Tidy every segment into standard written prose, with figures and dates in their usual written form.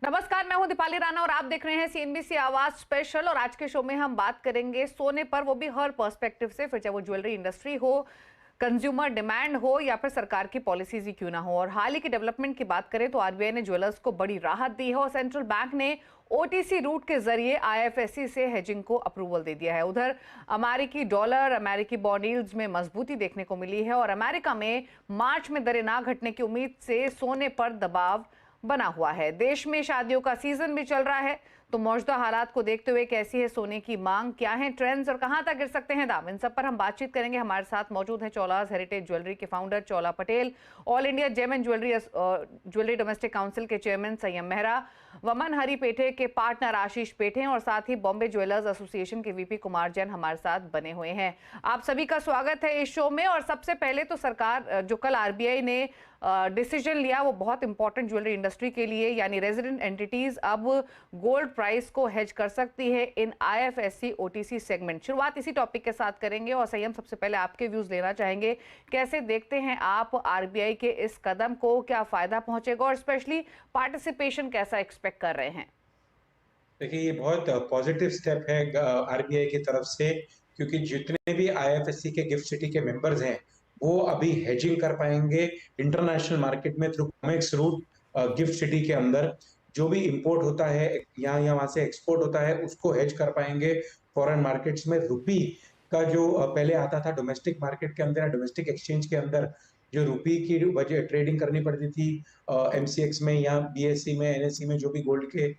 नमस्कार, मैं हूं दीपाली राणा और आप देख रहे हैं सीएनबीसी आवाज स्पेशल। और आज के शो में हम बात करेंगे सोने पर, वो भी हर पर्सपेक्टिव से, फिर चाहे वो ज्वेलरी इंडस्ट्री हो, कंज्यूमर डिमांड हो या फिर सरकार की पॉलिसीज ही क्यों ना हो। और हाल ही की डेवलपमेंट की बात करें तो आरबीआई ने ज्वेलर्स को बड़ी राहत दी है और सेंट्रल बैंक ने ओटीसी रूट के जरिए आईएफएससी से हेजिंग को अप्रूवल दे दिया है। उधर अमेरिकी डॉलर, अमेरिकी बॉन्ड यील्ड्स में मजबूती देखने को मिली है और अमेरिका में मार्च में दरें ना घटने की उम्मीद से सोने पर दबाव बना हुआ है। देश में शादियों का सीजन भी चल रहा है, तो मौजूदा हालात को देखते हुए कैसी है सोने की मांग, क्या है ट्रेंड्स और कहां तक गिर सकते हैं दाम, इन सब पर हम बातचीत करेंगे। हमारे साथ मौजूद हैं चोलास हेरिटेज ज्वेलरी के founder Chola Patel, all India gem and jewellery domestic council के चेयरमैन संयम मेहरा, वमन हरी पेठे के पार्टनर आशीष पेठे और साथ ही बॉम्बे ज्वेलर्स एसोसिएशन के वीपी कुमार जैन हमारे साथ बने हुए हैं। आप सभी का स्वागत है इस शो में। और सबसे पहले तो सरकार जो कल आरबीआई ने डिसीजन लिया वो बहुत इंपॉर्टेंट ज्वेलरी इंडस्ट्री के लिए, यानी रेजिडेंट एंटिटीज अब गोल्ड प्राइस को हेज कर सकती है इन आईएफएससी ओटीसी सेगमेंट। शुरुआत इसी टॉपिक के साथ करेंगे और संयम, सबसे पहले आपके व्यूज लेना चाहेंगे। कैसे देखते हैं आप आरबीआई के इस कदम को, क्या फायदा पहुंचेगा और स्पेशली पार्टिसिपेशन कैसा एक्सपेक्ट कर रहे हैं? देखिए, ये बहुत पॉजिटिव स्टेप है आरबीआई की तरफ से, क्योंकि जितने भी आईएफएससी के गिफ्ट सिटी के मेंबर्स हैं वो अभी हेजिंग कर पाएंगे इंटरनेशनल मार्केट में through COMEX route. Gift city के अंदर जो भी इंपोर्ट होता है यहाँ या वहां से एक्सपोर्ट होता है उसको हेज कर पाएंगे। फॉरेन मार्केट्स में रुपी का जो पहले आता था डोमेस्टिक मार्केट के अंदर, डोमेस्टिक एक्सचेंज के अंदर जो रुपी की वजह ट्रेडिंग करनी पड़ती थी एमसीएक्स में या बीएससी में, एनएससी में, जो भी गोल्ड के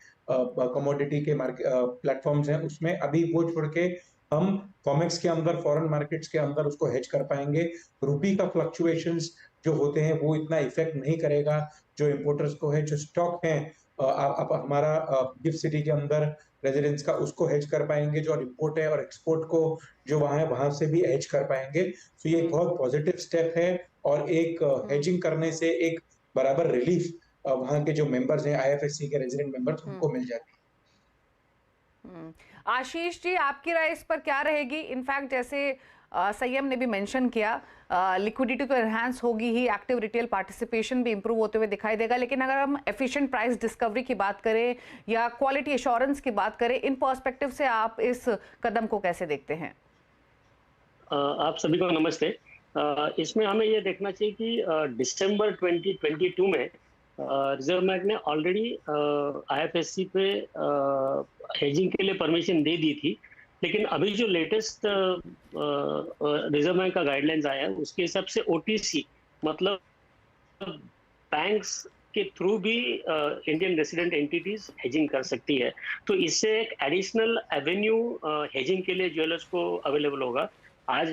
कमोडिटी के मार्केट प्लेटफॉर्म्स हैं, उसमें अभी वो छोड़ के हम कॉमेक्स के अंदर, फॉरेन मार्केट्स के अंदर उसको हेज कर पाएंगे। रुपी का फ्लक्चुएशंस जो होते हैं वो इतना इफेक्ट नहीं करेगा जो इंपोर्टर्स को है। जो स्टॉक है आप हमारा गिफ्ट सिटी के अंदर रेजिडेंस का, उसको हेज कर पाएंगे। जो इंपोर्ट है और एक्सपोर्ट को जो वहां है वहां से भी हेज कर पाएंगे। तो ये एक बहुत पॉजिटिव स्टेप है और एक हेजिंग करने से एक बराबर रिलीफ वहां के जो मेंबर्स हैं आईएफएससी के रेजिडेंट मेंबर्स, उनको मिल जाती है। आशीष जी, आपकी राय इस पर क्या रहेगी? इनफैक्ट जैसे संयम ने भी मेंशन किया, लिक्विडिटी तो एनहांस होगी ही, एक्टिव रिटेल पार्टिसिपेशन भी इंप्रूव होते हुए दिखाई देगा, लेकिन अगर हम एफिशिएंट प्राइस डिस्कवरी की बात करें या क्वालिटी एश्योरेंस की बात करें, इन पर्सपेक्टिव से आप इस कदम को कैसे देखते हैं? आप सभी को नमस्ते। इसमें हमें ये देखना चाहिए कि दिसंबर 2022 में रिजर्व बैंक ने ऑलरेडी आईएफएससी पे हेजिंग के लिए परमिशन दे दी थी, लेकिन अभी जो लेटेस्ट रिजर्व बैंक का गाइडलाइंस आया है उसके हिसाब से ओटीसी मतलब बैंक्स के थ्रू भी इंडियन रेसिडेंट एंटिटीज हेजिंग कर सकती है। तो इससे एक एडिशनल एवेन्यू हेजिंग के लिए ज्वेलर्स को अवेलेबल होगा। आज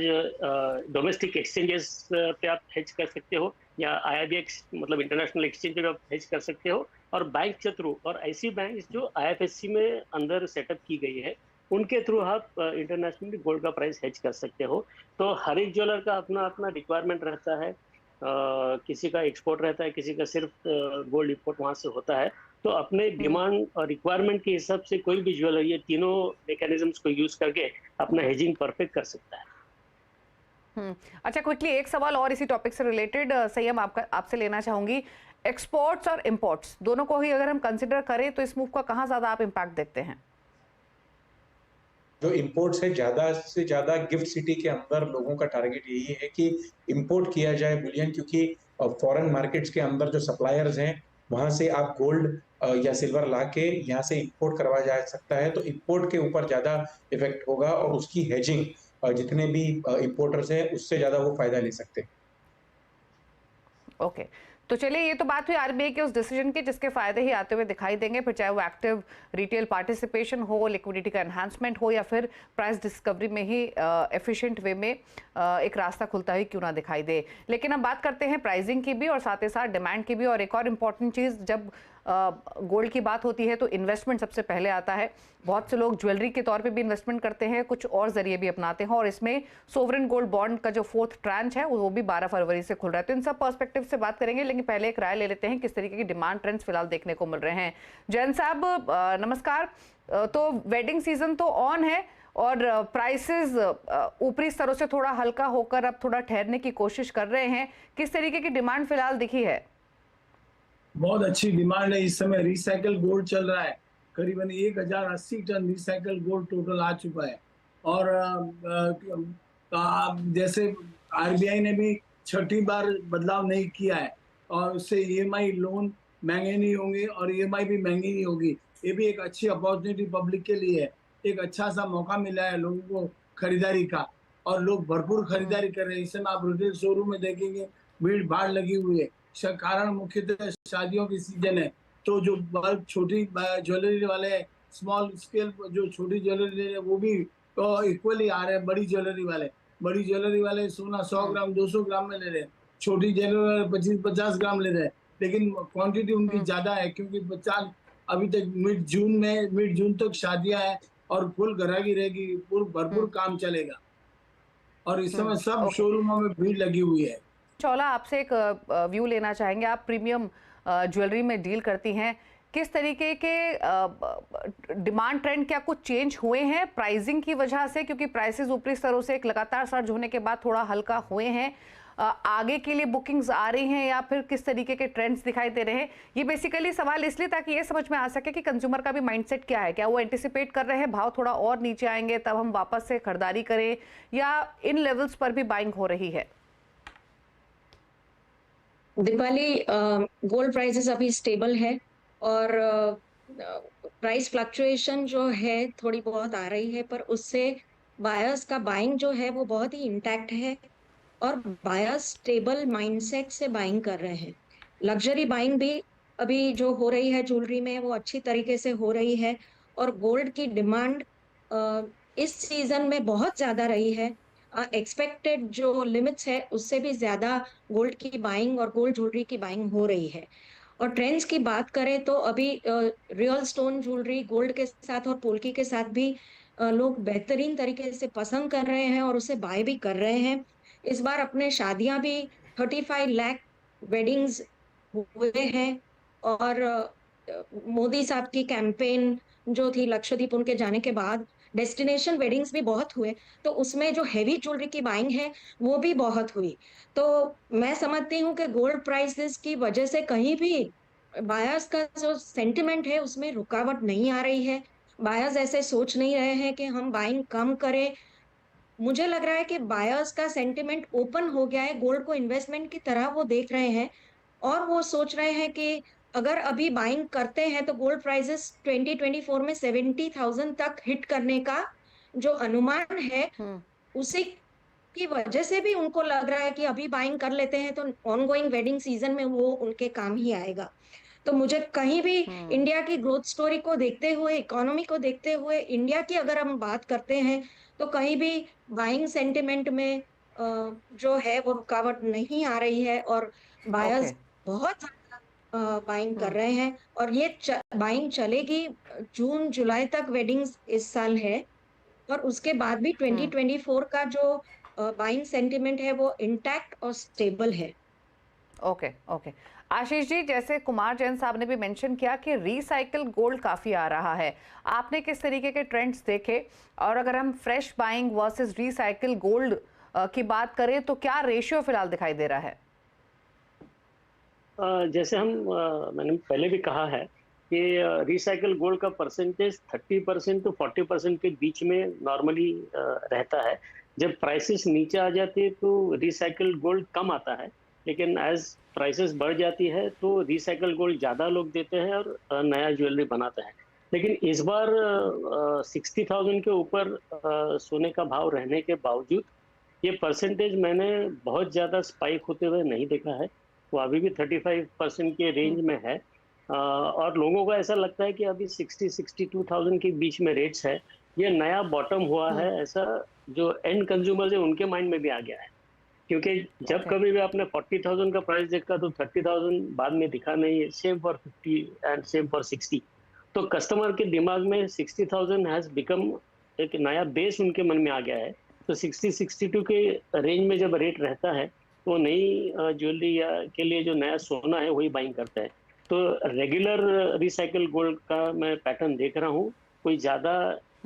डोमेस्टिक एक्सचेंजेस पे आप हेज कर सकते हो या आईआईबीएक्स मतलब इंटरनेशनल एक्सचेंज पे आप हेज कर सकते हो, और बैंक के थ्रू, और ऐसी बैंक जो आईएफएससी में अंदर सेटअप की गई है उनके थ्रू आप इंटरनेशनली गोल्ड का प्राइस हेज कर सकते हो। तो हर एक ज्वेलर का अपना अपना रिक्वायरमेंट रहता है। किसी का एक्सपोर्ट रहता है, किसी का सिर्फ गोल्ड इंपोर्ट वहां से होता है। तो अपने डिमांड और रिक्वायरमेंट के हिसाब से कोई भी ज्वेलर ये तीनों मैकेनिज्म्स को यूज करके अपना हेजिंग परफेक्ट कर सकता है। अच्छा, क्विकली एक सवाल और इसी टॉपिक से रिलेटेड संयम आपसे लेना चाहूंगी। एक्सपोर्ट्स और इंपोर्ट्स दोनों को ही अगर हम कंसिडर करें तो इस मूव का कहां ज्यादा आप इम्पैक्ट देखते हैं? जो इंपोर्ट्स है, ज्यादा से ज्यादा गिफ्ट सिटी के अंदर लोगों का टारगेट यही है कि इंपोर्ट किया जाए बुलियन, क्योंकि फॉरेन मार्केट्स के अंदर जो सप्लायर्स हैं वहां से आप गोल्ड या सिल्वर लाके यहाँ से इंपोर्ट करवा जा सकता है। तो इंपोर्ट के ऊपर ज्यादा इफेक्ट होगा और उसकी हेजिंग जितने भी इंपोर्टर्स हैं उससे ज्यादा वो फायदा ले सकते हैं। ओके, तो चलिए, ये तो बात हुई आरबीआई के उस डिसीजन की जिसके फायदे ही आते हुए दिखाई देंगे, फिर चाहे वो एक्टिव रिटेल पार्टिसिपेशन हो, लिक्विडिटी का एनहांसमेंट हो या फिर प्राइस डिस्कवरी में ही एफिशिएंट वे में एक रास्ता खुलता ही क्यों ना दिखाई दे। लेकिन अब बात करते हैं प्राइसिंग की भी और साथ ही साथ डिमांड की भी। और एक और इम्पॉर्टेंट चीज़, जब गोल्ड की बात होती है तो इन्वेस्टमेंट सबसे पहले आता है। बहुत से लोग ज्वेलरी के तौर पे भी इन्वेस्टमेंट करते हैं, कुछ और जरिए भी अपनाते हैं, और इसमें सोवरेन गोल्ड बॉन्ड का जो 4th ट्रांच है वो भी 12 फरवरी से खुल रहा है। तो इन सब पर्सपेक्टिव से बात करेंगे, लेकिन पहले एक राय ले लेते हैं किस तरीके की डिमांड ट्रेंड्स फिलहाल देखने को मिल रहे हैं। जैन साहब नमस्कार। तो वेडिंग सीजन तो ऑन है और प्राइसेस ऊपरी स्तरों से थोड़ा हल्का होकर अब थोड़ा ठहरने की कोशिश कर रहे हैं। किस तरीके की डिमांड फिलहाल दिखी है? बहुत अच्छी डिमांड है। इस समय रिसाइकल गोल्ड चल रहा है, करीबन 1080 टन रिसाइकल गोल्ड टोटल आ चुका है। और जैसे आरबीआई ने भी छठी बार बदलाव नहीं किया है, और उससे ईएमआई लोन महंगे नहीं होंगे और ईएमआई भी महंगी नहीं होगी। ये भी एक अच्छी अपॉर्चुनिटी पब्लिक के लिए है, एक अच्छा सा मौका मिला है लोगों को खरीदारी का, और लोग भरपूर खरीदारी कर रहे हैं। इस समय आप रिटेल शोरूम में देखेंगे भीड़ भाड़ लगी हुई है। कारण मुख्यतः शादियों की सीजन है, तो जो बल्क छोटी ज्वेलरी वाले, स्मॉल स्केल जो छोटी ज्वेलरी ले रहे हैं, वो भी इक्वली आ रहे हैं बड़ी ज्वेलरी वाले। बड़ी ज्वेलरी वाले सोना 100 ग्राम 200 ग्राम में ले रहे हैं, छोटी ज्वेलरी वाले 25-50 ग्राम ले रहे हैं, लेकिन क्वांटिटी उनकी ज्यादा है, क्योंकि 50 अभी तक मिड जून तक शादियां हैं और फुल ग्राहकी रहेगी, भरपूर काम चलेगा। और इस समय सब शोरूमों में भीड़ लगी हुई है। चौला, आपसे एक व्यू लेना चाहेंगे। आप प्रीमियम ज्वेलरी में डील करती हैं, किस तरीके के डिमांड ट्रेंड, क्या कुछ चेंज हुए हैं प्राइसिंग की वजह से? क्योंकि प्राइसेस ऊपरी स्तरों से एक लगातार सर्ज होने के बाद थोड़ा हल्का हुए हैं। आगे के लिए बुकिंग्स आ रही हैं या फिर किस तरीके के ट्रेंड्स दिखाई दे रहे हैं? ये बेसिकली सवाल इसलिए ताकि ये समझ में आ सके कि कंज्यूमर का भी माइंडसेट क्या है। क्या वो एंटिसिपेट कर रहे हैं भाव थोड़ा और नीचे आएंगे तब हम वापस से खरीदारी करें, या इन लेवल्स पर भी बाइंग हो रही है? दीपाली, गोल्ड प्राइसेस अभी स्टेबल है, और प्राइस फ्लक्चुएशन जो है थोड़ी बहुत आ रही है, पर उससे बायर्स का बाइंग जो है वो बहुत ही इंटैक्ट है, और बायर्स स्टेबल माइंडसेट से बाइंग कर रहे हैं। लग्जरी बाइंग भी अभी जो हो रही है ज्वेलरी में, वो अच्छी तरीके से हो रही है, और गोल्ड की डिमांड इस सीजन में बहुत ज्यादा रही है। एक्सपेक्टेड जो लिमिट्स है उससे भी ज्यादा गोल्ड की बाइंग और गोल्ड ज्वेलरी की बाइंग हो रही है। और ट्रेंड्स की बात करें तो अभी रियल स्टोन ज्वेलरी गोल्ड के साथ और पोल्की के साथ भी लोग बेहतरीन तरीके से पसंद कर रहे हैं और उसे बाय भी कर रहे हैं। इस बार अपने शादियां भी 35 लाख वेडिंग्स हुए हैं, और मोदी साहब की कैंपेन जो थी लक्षद्वीप उनके जाने के बाद, डेस्टिनेशन वेडिंग्स भी बहुत हुए, तो उसमें जो हैवी ज्वेलरी की बाइंग है वो भी बहुत हुई। तो मैं समझती हूँ कि गोल्ड प्राइसेस की वजह से कहीं भी बायर्स का जो सेंटिमेंट है उसमें रुकावट नहीं आ रही है। बायर्स ऐसे सोच नहीं रहे हैं कि हम बाइंग कम करें। मुझे लग रहा है कि बायर्स का सेंटिमेंट ओपन हो गया है, गोल्ड को इन्वेस्टमेंट की तरह वो देख रहे हैं, और वो सोच रहे हैं कि अगर अभी बाइंग करते हैं तो गोल्ड प्राइसेस 2024 में 70,000 तक हिट करने का जो अनुमान है, उसी की वजह से भी उनको लग रहा है कि अभी बाइंग कर लेते हैं तो ऑनगोइंग वेडिंग सीजन में वो उनके काम ही आएगा। तो मुझे कहीं भी इंडिया की ग्रोथ स्टोरी को देखते हुए, इकोनॉमी को देखते हुए, इंडिया की अगर हम बात करते हैं, तो कहीं भी बाइंग सेंटिमेंट में जो है वो रुकावट नहीं आ रही है, और बायर्स बहुत ज्यादा बाइंग कर रहे हैं। और ये बाइंग चलेगी, जून जुलाई तक वेडिंग्स इस साल है, और उसके बाद भी 2024 का जो बाइंग सेंटिमेंट है वो इंटैक्ट और स्टेबल है। ओके ओके आशीष जी, जैसे कुमार जैन साहब ने भी मेंशन किया कि रिसाइकल गोल्ड काफी आ रहा है, आपने किस तरीके के ट्रेंड्स देखे? और अगर हम fresh buying versus recycle gold की बात करें तो क्या रेशियो फिलहाल दिखाई दे रहा है? जैसे मैंने पहले भी कहा है कि रिसाइकल गोल्ड का परसेंटेज 30% to 40% के बीच में नॉर्मली रहता है। जब प्राइसेस नीचे आ जाती है तो रिसाइकल गोल्ड कम आता है, लेकिन एज प्राइसेस बढ़ जाती है तो रिसाइकल गोल्ड ज़्यादा लोग देते हैं और नया ज्वेलरी बनाते हैं। लेकिन इस बार 60,000 के ऊपर सोने का भाव रहने के बावजूद ये परसेंटेज मैंने बहुत ज़्यादा स्पाइक होते हुए नहीं देखा है। वो अभी भी 35% के रेंज में है, और लोगों को ऐसा लगता है कि अभी 60-62,000 के बीच में रेट्स है, ये नया बॉटम हुआ है, ऐसा जो एंड कंज्यूमर्स है उनके माइंड में भी आ गया है। क्योंकि जब कभी भी आपने 40,000 का प्राइस देखा तो 30,000 बाद में दिखा नहीं है, same for 50 and same for 60। तो कस्टमर के दिमाग में 60,000 हैज बिकम एक नया बेस उनके मन में आ गया है। तो 60-62 के रेंज में जब रेट रहता है तो नई ज्वेलरी या के लिए जो नया सोना है वही बाइंग करता है। तो रेगुलर रिसाइकल गोल्ड का मैं पैटर्न देख रहा हूँ, कोई ज्यादा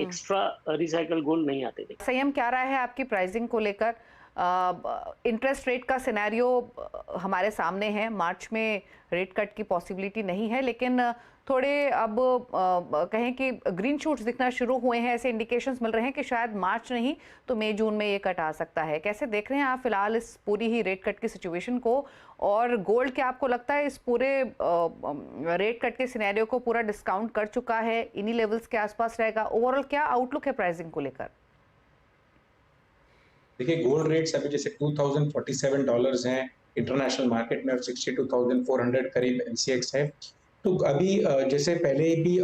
एक्स्ट्रा रिसाइकल गोल्ड नहीं आते। संयम क्या रहा है आपकी प्राइसिंग को लेकर? इंटरेस्ट रेट का सिनेरियो हमारे सामने है। मार्च में रेट कट की पॉसिबिलिटी नहीं है, लेकिन थोड़े अब कहें कि ग्रीन शूट्स दिखना शुरू हुए हैं। ऐसे इंडिकेशंस मिल रहे हैं कि शायद मार्च नहीं तो मई जून में ये कट आ सकता है। कैसे देख रहे हैं आप फिलहाल इस पूरी ही रेट कट की सिचुएशन को? और गोल्ड, क्या आपको लगता है इस पूरे रेट कट के सिनेरियो को पूरा डिस्काउंट कर चुका है, इन्हीं लेवल्स के आसपास रहेगा? ओवरऑल क्या आउटलुक है प्राइसिंग को लेकर? देखिए, गोल्ड रेट्स अभी जैसे $2047 हैं इंटरनेशनल मार्केट में और 62,400 करीब एमसीएक्स है। तो अभी जैसे पहले भी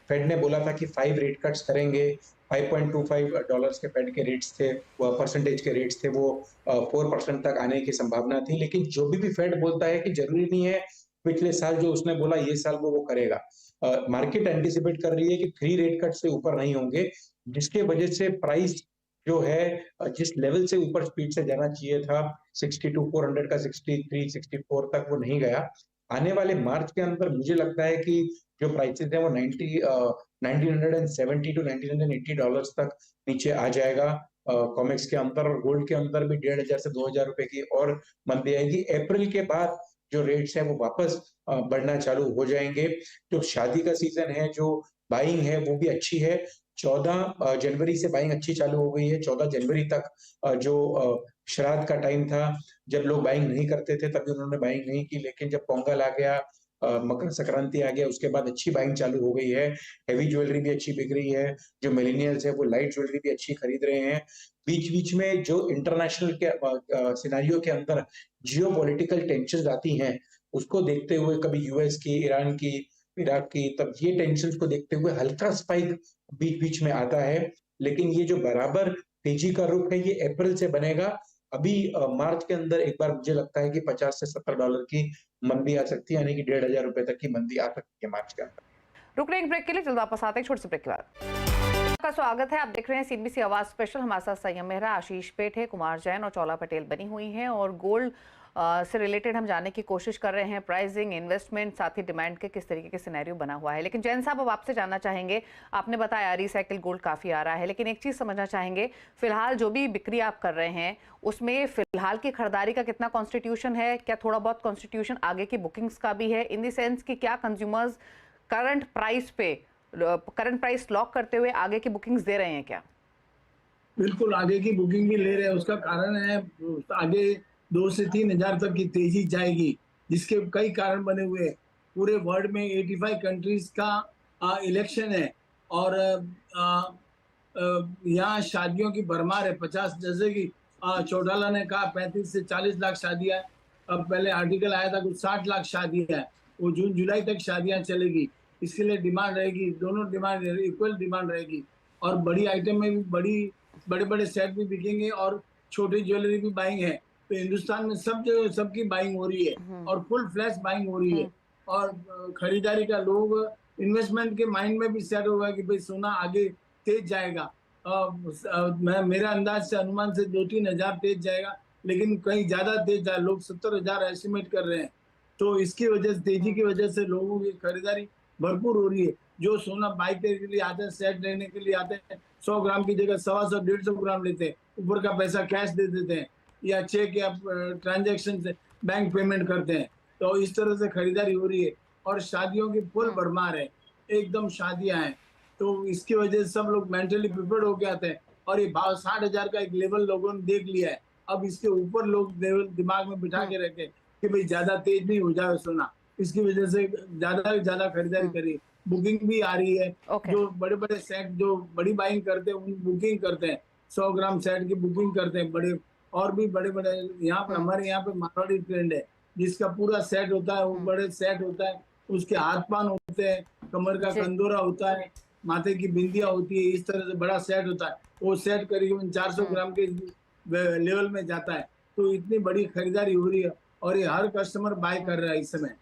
फेड ने बोला था कि 5 रेट कट्स करेंगे, $5.25 के फेड के रेट्स थे, परसेंटेज के रेट्स थे, वो 4% तक आने की संभावना थी। लेकिन जो भी फेड बोलता है कि जरूरी नहीं है पिछले साल जो उसने बोला ये साल वो करेगा। मार्केट एंटिसिपेट कर रही है कि 3 रेट कट से ऊपर नहीं होंगे, जिसके वजह से प्राइस जो है जिस लेवल से ऊपर स्पीड से जाना चाहिए था 62,400 का 63, 64 तक वो नहीं गया। आने वाले मार्च के अंदर मुझे लगता है कि जो प्राइसेस है वो 1970 टू $1980 तक नीचे आ जाएगा। कॉमेक्स के अंदर और गोल्ड के अंदर भी 1,500 से 2,000 रुपए की और मंदी आएगी। अप्रैल के बाद जो रेट्स है वो वापस बढ़ना चालू हो जाएंगे। जो शादी का सीजन है, जो बाइंग है वो भी अच्छी है। 14 जनवरी से बाइंग अच्छी चालू हो गई है। 14 जनवरी तक जो श्राद्ध का टाइम था, जब लोग बाइंग नहीं करते थे तभी उन्होंने बाइंग नहीं की, लेकिन जब पोंगल आ गया, मकर संक्रांति आ गया, उसके बाद अच्छी बाइंग चालू हो गई है। हेवी ज्वेलरी भी अच्छी बिक रही है। जो मिलेनियल्स है वो लाइट ज्वेलरी भी अच्छी खरीद रहे हैं। बीच-बीच में जो इंटरनेशनल के सिनेरियो के अंदर जियोपॉलिटिकल टेंशंस आती हैं, उसको देखते हुए कभी यूएस की, ईरान की, इराक की, तब ये टेंशंस को देखते हुए हल्का स्पाइक बीच-बीच में आता है। लेकिन ये जो बराबर तेजी का रुख है ये अप्रैल से बनेगा। अभी मार्च के अंदर एक बार मुझे लगता है कि $50 से $70 की मंदी आ सकती है, यानी कि 1,500 रुपए तक की मंदी आ सकती है मार्च के अंदर। रुक रहे हैं एक ब्रेक के लिए, जल्द वापस आते हैं छोटे से ब्रेक के बाद। आपका स्वागत है। आप देख रहे हैं सीबीसी आवाज स्पेशल। हमारे साथ संयम मेहरा, आशीष पेठे, कुमार जैन और चौला पटेल बनी हुई हैं और गोल्ड से रिलेटेड हम जानने की कोशिश कर रहे हैं। प्राइसिंग, इन्वेस्टमेंट, साथ ही डिमांड के किस तरीके के सिनेरियो बना हुआ है। लेकिन जैन साहब, अब आपसे जानना चाहेंगे, आपने बताया रिसाइकिल गोल्ड काफ़ी आ रहा है, लेकिन एक चीज़ समझना चाहेंगे, फिलहाल जो भी बिक्री आप कर रहे हैं उसमें फिलहाल की खरीदारी का कितना कॉन्स्टिट्यूशन है? क्या थोड़ा बहुत कॉन्स्टिट्यूशन आगे की बुकिंग्स का भी है? इन द सेंस कि क्या कंज्यूमर्स करंट प्राइस लॉक करते हुए आगे की बुकिंग्स दे रहे हैं क्या? बिल्कुल आगे की बुकिंग भी ले रहे हैं। उसका कारण है आगे 2 से 3 हजार तक की तेजी जाएगी, जिसके कई कारण बने हुए हैं। पूरे वर्ल्ड में 85 कंट्रीज का इलेक्शन है और यहाँ शादियों की भरमार है। 50, जैसे कि चौटाला ने कहा 35 से 40 लाख शादियां। अब पहले आर्टिकल आया था कुछ 60 लाख शादियां है। वो जून जुलाई तक शादियां चलेगी। इसके लिए डिमांड रहेगी, दोनों डिमांड इक्वल डिमांड रहेगी। और बड़ी आइटम में भी बड़े बड़े सेट भी बिकेंगे और छोटी ज्वेलरी भी बाइंग है। तो हिंदुस्तान में सबकी बाइंग हो रही है और फुल फ्लैश बाइंग हो रही है। और खरीदारी का लोग इन्वेस्टमेंट के माइंड में भी सेट होगा कि भाई सोना आगे तेज जाएगा। मेरा अंदाज से, अनुमान से 2-3 हजार तेज जाएगा, लेकिन कहीं ज्यादा तेज जाए। लोग 70,000 एस्टिमेट कर रहे हैं। तो इसकी वजह से, तेजी की वजह से लोगों की खरीदारी भरपूर हो रही है। जो सोना बाई करने के लिए आते हैं, सेट लेने के लिए आते हैं, 100 ग्राम की जगह 125-150 ग्राम लेते हैं, ऊपर का पैसा कैश दे देते हैं या चेक या ट्रांजैक्शन से बैंक पेमेंट करते हैं। तो इस तरह से खरीदारी हो रही है और शादियों की फुल भरमार है, एकदम शादियां हैं। तो इसकी वजह से सब लोग मेंटली प्रिपेयर्ड होके आते हैं और ये भाव 60,000 का एक लेवल लोगों ने देख लिया है। अब इसके ऊपर लोग दिमाग में बिठा के रखे कि भाई ज्यादा तेज नहीं हो जाए सोना। इसकी वजह से ज्यादा खरीदारी करी। बुकिंग भी आ रही है। जो बड़े बड़े सेट, जो बड़ी बाइंग करते हैं, उन बुकिंग करते हैं, 100 ग्राम सेट की बुकिंग करते हैं। बड़े और भी बड़े बड़े यहाँ पे हमारे यहाँ पे मारवाड़ी ट्रेंड है, जिसका पूरा सेट होता है। वो बड़े सेट होता है, उसके हाथ पान होते हैं, कमर का कंदोरा होता है, माथे की बिंदिया होती है। इस तरह से बड़ा सेट होता है। वो सेट करीबन 400 ग्राम के लेवल में जाता है। तो इतनी बड़ी खरीदारी हो रही है और ये हर कस्टमर बाय कर रहा है इस समय।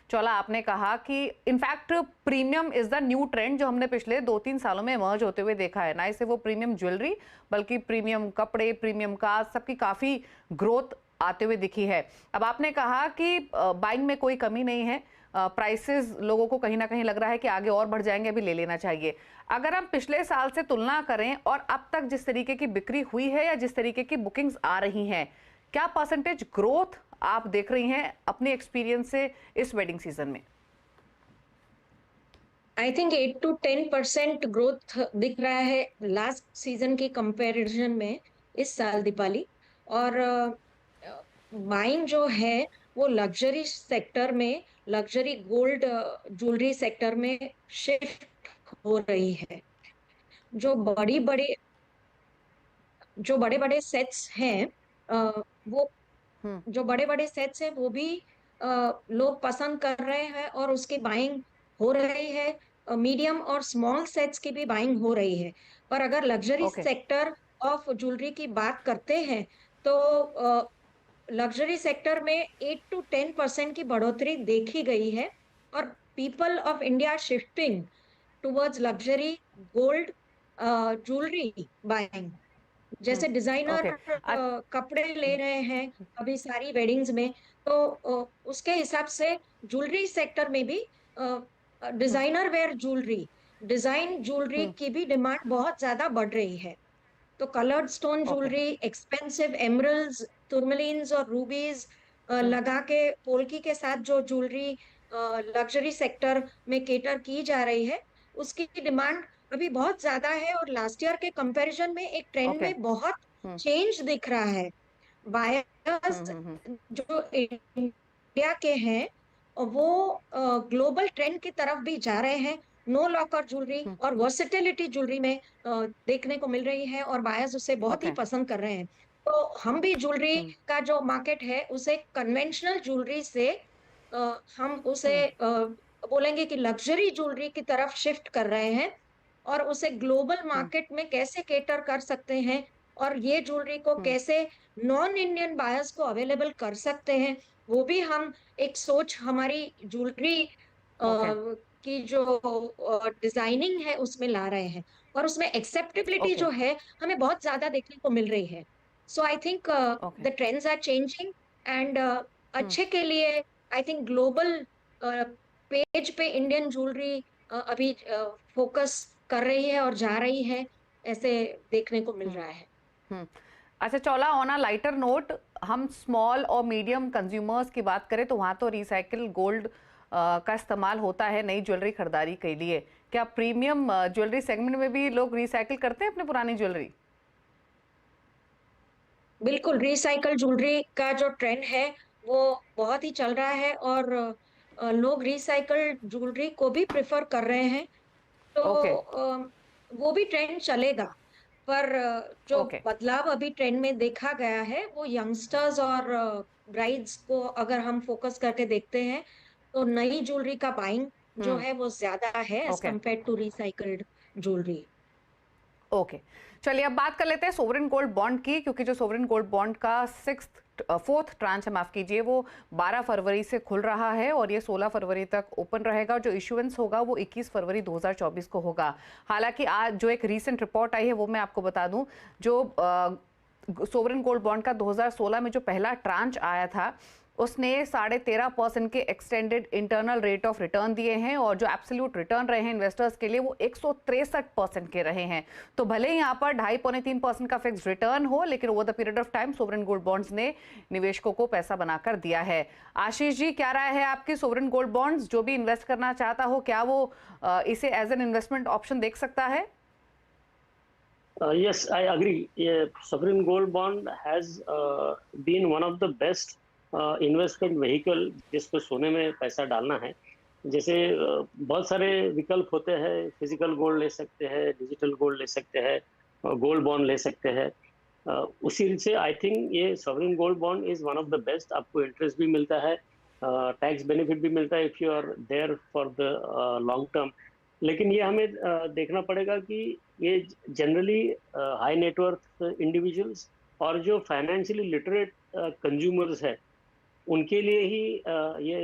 चौला, आपने कहा कि in fact premium is the new trend जो हमने पिछले 2-3 सालों में इमर्ज होते हुए देखा है। ना ही सिर्फ वो प्रीमियम ज्वेलरी, बल्कि प्रीमियम कपड़े, प्रीमियम कार, सबकी काफी ग्रोथ आते हुए दिखी है। अब आपने कहा कि बाइंग में कोई कमी नहीं है, प्राइसेस लोगों को कहीं ना कहीं लग रहा है कि आगे और बढ़ जाएंगे, अभी ले लेना चाहिए। अगर हम पिछले साल से तुलना करें और अब तक जिस तरीके की बिक्री हुई है या जिस तरीके की बुकिंग्स आ रही हैं, क्या परसेंटेज ग्रोथ आप देख रही हैं अपने एक्सपीरियंस से इस वेडिंग सीजन में? आई थिंक 8 to 10% ग्रोथ दिख रहा है लास्ट सीजन के कंपैरिजन में इस साल दीपाली। और बाइंग जो है वो लग्जरी सेक्टर में, लग्जरी गोल्ड ज्वेलरी सेक्टर में शिफ्ट हो रही है। जो बड़ी बड़ी जो बड़े बड़े सेट्स हैं वो जो बड़े बड़े सेट्स हैं वो भी लोग पसंद कर रहे हैं और उसकी बाइंग हो रही है। मीडियम और स्मॉल सेट्स की भी बाइंग हो रही है। पर अगर luxury okay. Sector of jewellery की बात करते हैं तो लग्जरी सेक्टर में 8 to 10% की बढ़ोतरी देखी गई है। और people of India shifting towards luxury gold jewellery buying. जैसे डिजाइनर ओके। कपड़े ले रहे हैं अभी सारी वेडिंग्स में, तो उसके हिसाब से ज्वेलरी सेक्टर में भी designer wear jewellery, design jewellery की भी डिमांड बहुत ज्यादा बढ़ रही है। तो coloured stone jewellery, expensive emeralds, tourmalines और रूबीज लगा के पोल्की के साथ जो ज्वेलरी लग्जरी सेक्टर में केटर की जा रही है, उसकी डिमांड अभी बहुत ज्यादा है। और लास्ट ईयर के कंपैरिजन में एक ट्रेंड ओके। में बहुत चेंज दिख रहा है। बायर्स जो इंडिया के हैं वो ग्लोबल ट्रेंड की तरफ भी जा रहे हैं। नो लॉकर ज्वेलरी और वर्सेटिलिटी ज्वेलरी में देखने को मिल रही है और बायर्स उसे बहुत ही ओके। पसंद कर रहे हैं। तो हम भी ज्वेलरी का जो मार्केट है उसे कन्वेंशनल ज्वेलरी से हम उसे बोलेंगे कि लग्जरी ज्वेलरी की तरफ शिफ्ट कर रहे हैं और उसे ग्लोबल मार्केट में कैसे केटर कर सकते हैं और ये ज्वेलरी को कैसे नॉन इंडियन बायर्स को अवेलेबल कर सकते हैं, वो भी हम एक सोच हमारी ज्वेलरी की जो डिजाइनिंग है उसमें ला रहे हैं। और उसमें एक्सेप्टेबिलिटी जो है हमें बहुत ज्यादा देखने को मिल रही है। So I think the trends are changing and अच्छे के लिए आई थिंक ग्लोबल पेज पे इंडियन ज्वेलरी अभी फोकस कर रही है और जा रही है, ऐसे देखने को मिल रहा है। अच्छा Chaula, on a lighter note, हम स्मॉल और मीडियम कंज्यूमर्स की बात करें तो वहाँ तो रिसाइकिल गोल्ड का इस्तेमाल होता है नई ज्वेलरी खरीदारी के लिए। क्या प्रीमियम ज्वेलरी सेगमेंट में भी लोग रिसाइकिल करते हैं अपनी पुरानी ज्वेलरी? बिल्कुल, रिसाइकल ज्वेलरी का जो ट्रेंड है वो बहुत ही चल रहा है और लोग रिसाइकल ज्वेलरी को भी प्रेफर कर रहे हैं। तो वो भी ट्रेंड चलेगा। पर जो बदलाव अभी ट्रेंड में देखा गया है वो यंगस्टर्स और ब्राइड्स को अगर हम फोकस करके देखते हैं तो नई ज्वेलरी का बाइंग जो है वो ज्यादा है as compared to recycled jewellery. Okay, चलिए अब बात कर लेते हैं सोवरेन गोल्ड बॉन्ड की, क्योंकि जो सोवरेन गोल्ड बॉन्ड का फोर्थ ट्रांच है, माफ कीजिए, वो 12 फरवरी से खुल रहा है और ये 16 फरवरी तक ओपन रहेगा। जो इशुएंस होगा वो 21 फरवरी 2024 को होगा। हालांकि आज जो एक रीसेंट रिपोर्ट आई है वो मैं आपको बता दूं, जो सोवरेन गोल्ड बॉन्ड का 2016 में जो पहला ट्रांच आया था उसने 13.5% के extended internal rate of return दिए हैं और जो एब्सोल्यूट रिटर्न रहे हैं इन्वेस्टर्स के लिए वो 163% के रहे हैं। तो भले ही यहाँ पर 2.5-3% का फिक्स रिटर्न हो, लेकिन over the period of time sovereign gold bonds ने निवेशकों को पैसा बनाकर दिया है। आशीष जी, क्या राय है आपकी? सोवरेन गोल्ड बॉन्ड्स, जो भी इन्वेस्ट करना चाहता हो, क्या वो इसे एज एन इन्वेस्टमेंट ऑप्शन देख सकता है? Yes, I agree. Yeah, sovereign gold bond has been one of the best investment vehicle जिसको सोने में पैसा डालना है। जैसे बहुत सारे विकल्प होते हैं, फिजिकल गोल्ड ले सकते हैं, डिजिटल गोल्ड ले सकते हैं, गोल्ड बॉन्ड ले सकते हैं। उसी से आई थिंक ये sovereign gold bond is one of the best. आपको इंटरेस्ट भी मिलता है, टैक्स बेनिफिट भी मिलता है if you are there for the long term. लेकिन ये हमें देखना पड़ेगा कि ये जनरली हाई नेटवर्थ इंडिविजुअल्स और जो फाइनेंशियली लिटरेट कंज्यूमर्स है उनके लिए ही ये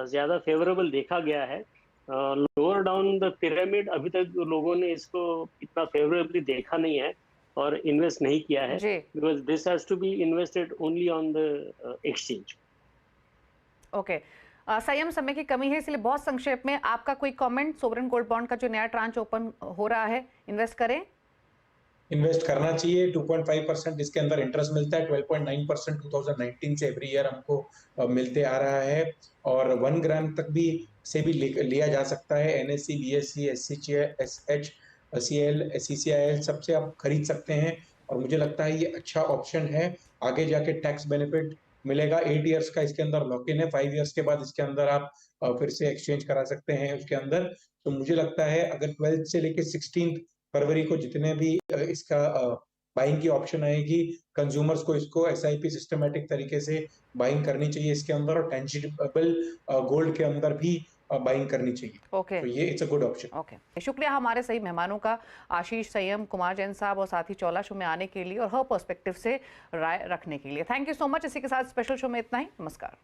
ज़्यादा फेवरेबल देखा गया है। लोअर डाउन द पिरामिड अभी तक लोगों ने इसको इतना फेवरेबली देखा नहीं है और इन्वेस्ट नहीं किया है, because this has to be invested only on the exchange. Okay, Sanyam समय की कमी है, इसलिए बहुत संक्षेप में आपका कोई कमेंट, सोवरेन गोल्ड बॉन्ड का जो नया ट्रांच ओपन हो रहा है, इन्वेस्ट करें? इन्वेस्ट करना चाहिए। 2.5% इसके अंदर इंटरेस्ट मिलता है। 12.9% 2019 से एवरी ईयर हमको मिलते आ रहा है, और 1 ग्राम तक भी से भी लिया जा सकता है। एनएससी, बीएससी, एसएच, सीएल, सीसीआईएल सबसे आप खरीद सकते हैं, और मुझे लगता है ये अच्छा ऑप्शन है। आगे जाके टैक्स बेनिफिट मिलेगा। 8 इयर्स का इसके अंदर लॉक इन है। 5 इयर्स के बाद इसके अंदर आप फिर से एक्सचेंज करा सकते हैं उसके अंदर। तो मुझे लगता है अगर 12 से लेके 16 फरवरी को जितने भी इसका बाइंग की ऑप्शन आएगी, कंज्यूमर्स को इसको एसआईपी सिस्टमैटिक तरीके से बाइंग करनी चाहिए इसके अंदर, और टेंजिबल गोल्ड के अंदर भी बाइंग करनी चाहिए। ओके, तो ये it's a good option. Okay, शुक्रिया हमारे सही मेहमानों का, आशीष, संयम, कुमार जैन साहब और साथ ही चौला शो में आने के लिए और हर पर्सपेक्टिव से राय रखने के लिए। Thank you so much. इसी के साथ स्पेशल शो में इतना ही। नमस्कार।